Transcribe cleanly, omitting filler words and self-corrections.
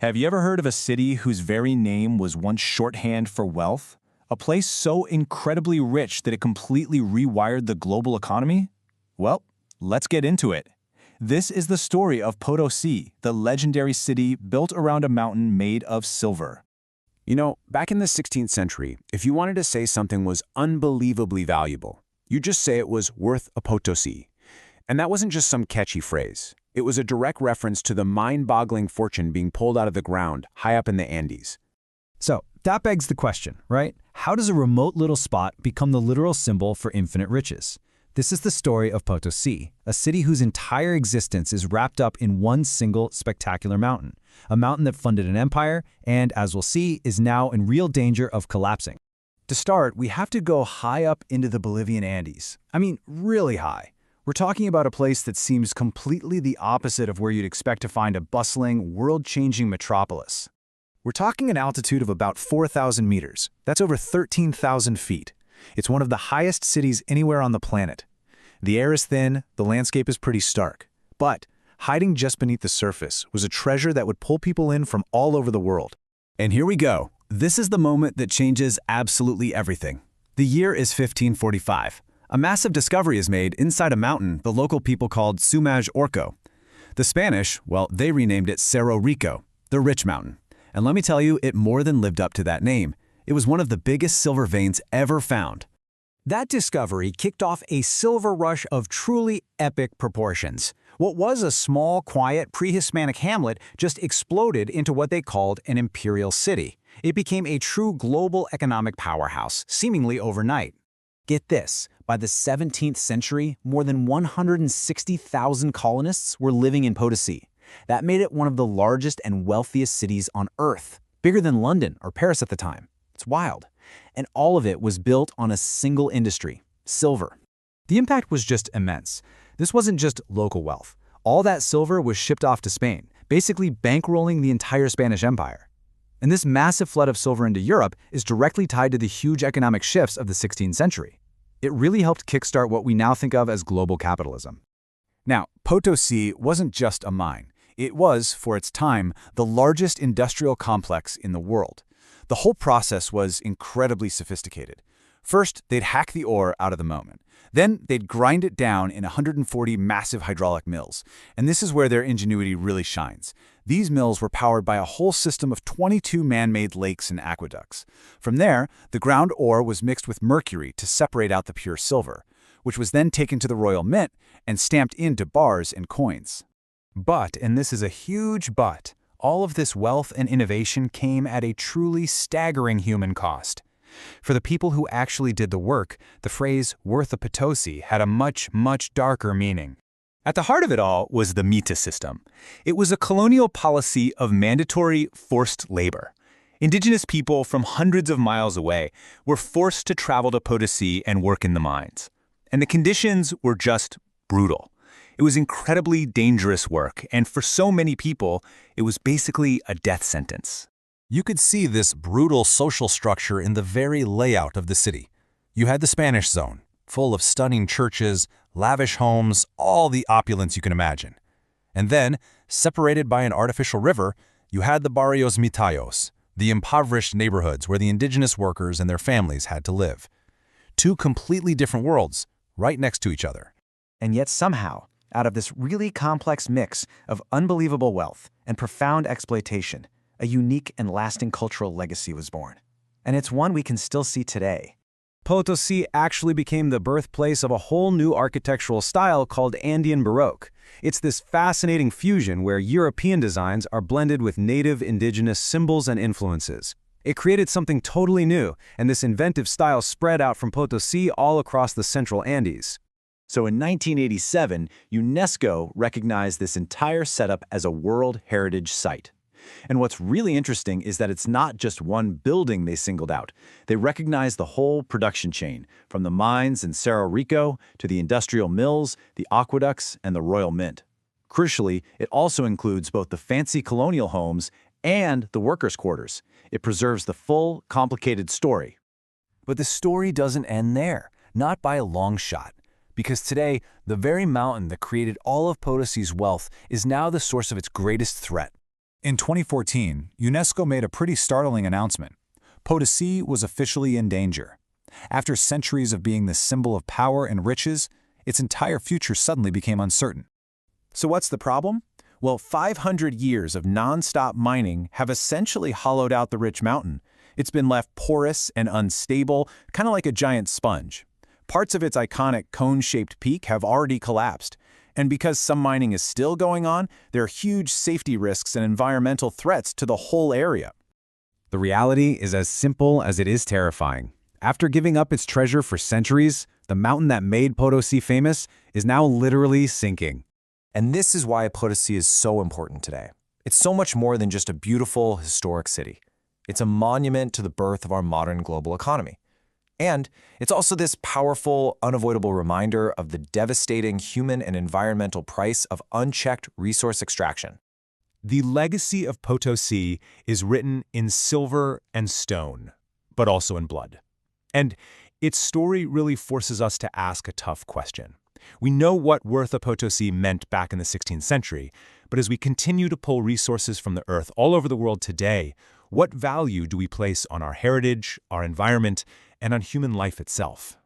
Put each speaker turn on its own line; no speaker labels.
Have you ever heard of a city whose very name was once shorthand for wealth? A place so incredibly rich that it completely rewired the global economy? Well, let's get into it. This is the story of Potosi, the legendary city built around a mountain made of silver.
Back in the 16th century, if you wanted to say something was unbelievably valuable, you'd just say it was worth a Potosi. And that wasn't just some catchy phrase. It was a direct reference to the mind-boggling fortune being pulled out of the ground high up in the Andes.
So that begs the question, right? How does a remote little spot become the literal symbol for infinite riches? This is the story of Potosi, a city whose entire existence is wrapped up in one single spectacular mountain, a mountain that funded an empire and, as we'll see, is now in real danger of collapsing.
To start, we have to go high up into the Bolivian Andes. I mean, really high. We're talking about a place that seems completely the opposite of where you'd expect to find a bustling, world-changing metropolis. We're talking an altitude of about 4,000 meters. That's over 13,000 feet. It's one of the highest cities anywhere on the planet. The air is thin, the landscape is pretty stark. But hiding just beneath the surface was a treasure that would pull people in from all over the world.
And here we go. This is the moment that changes absolutely everything. The year is 1545. A massive discovery is made inside a mountain the local people called Sumaj Orco. The Spanish, well, they renamed it Cerro Rico, the rich mountain. And let me tell you, it more than lived up to that name. It was one of the biggest silver veins ever found.
That discovery kicked off a silver rush of truly epic proportions. What was a small, quiet, pre-Hispanic hamlet just exploded into what they called an imperial city. It became a true global economic powerhouse, seemingly overnight. Get this, by the 17th century, more than 160,000 colonists were living in Potosi. That made it one of the largest and wealthiest cities on Earth, bigger than London or Paris at the time. It's wild. And all of it was built on a single industry, silver.
The impact was just immense. This wasn't just local wealth. All that silver was shipped off to Spain, basically bankrolling the entire Spanish Empire. And this massive flood of silver into Europe is directly tied to the huge economic shifts of the 16th century. It really helped kickstart what we now think of as global capitalism.
Now, Potosi wasn't just a mine. It was, for its time, the largest industrial complex in the world. The whole process was incredibly sophisticated. First, they'd hack the ore out of the mountain. Then, they'd grind it down in 140 massive hydraulic mills. And this is where their ingenuity really shines. These mills were powered by a whole system of 22 man-made lakes and aqueducts. From there, the ground ore was mixed with mercury to separate out the pure silver, which was then taken to the royal mint and stamped into bars and coins.
But, and this is a huge but, all of this wealth and innovation came at a truly staggering human cost. For the people who actually did the work, the phrase worth a Potosi had a much, much darker meaning.
At the heart of it all was the mita system. It was a colonial policy of mandatory forced labor. Indigenous people from hundreds of miles away were forced to travel to Potosi and work in the mines. And the conditions were just brutal. It was incredibly dangerous work, and for so many people, it was basically a death sentence.
You could see this brutal social structure in the very layout of the city. You had the Spanish zone, full of stunning churches, lavish homes, all the opulence you can imagine. And then, separated by an artificial river, you had the barrios mitayos, the impoverished neighborhoods where the indigenous workers and their families had to live. Two completely different worlds, right next to each other.
And yet somehow, out of this really complex mix of unbelievable wealth and profound exploitation, a unique and lasting cultural legacy was born. And it's one we can still see today.
Potosi actually became the birthplace of a whole new architectural style called Andean Baroque. It's this fascinating fusion where European designs are blended with native indigenous symbols and influences. It created something totally new, and this inventive style spread out from Potosi all across the central Andes.
So in 1987, UNESCO recognized this entire setup as a World Heritage Site. And what's really interesting is that it's not just one building they singled out. They recognized the whole production chain, from the mines in Cerro Rico to the industrial mills, the aqueducts, and the royal mint. Crucially, it also includes both the fancy colonial homes and the workers' quarters. It preserves the full, complicated story.
But the story doesn't end there, not by a long shot. Because today, the very mountain that created all of Potosi's wealth is now the source of its greatest threat.
In 2014, UNESCO made a pretty startling announcement. Potosi was officially in danger. After centuries of being the symbol of power and riches, its entire future suddenly became uncertain.
So what's the problem? Well, 500 years of non-stop mining have essentially hollowed out the rich mountain. It's been left porous and unstable, kind of like a giant sponge. Parts of its iconic cone-shaped peak have already collapsed. And because some mining is still going on, there are huge safety risks and environmental threats to the whole area.
The reality is as simple as it is terrifying. After giving up its treasure for centuries, the mountain that made Potosi famous is now literally sinking.
And this is why Potosi is so important today. It's so much more than just a beautiful, historic city. It's a monument to the birth of our modern global economy. And it's also this powerful, unavoidable reminder of the devastating human and environmental price of unchecked resource extraction.
The legacy of Potosi is written in silver and stone, but also in blood. And its story really forces us to ask a tough question. We know what worth of Potosi meant back in the 16th century, but as we continue to pull resources from the earth all over the world today, what value do we place on our heritage, our environment, and on human life itself?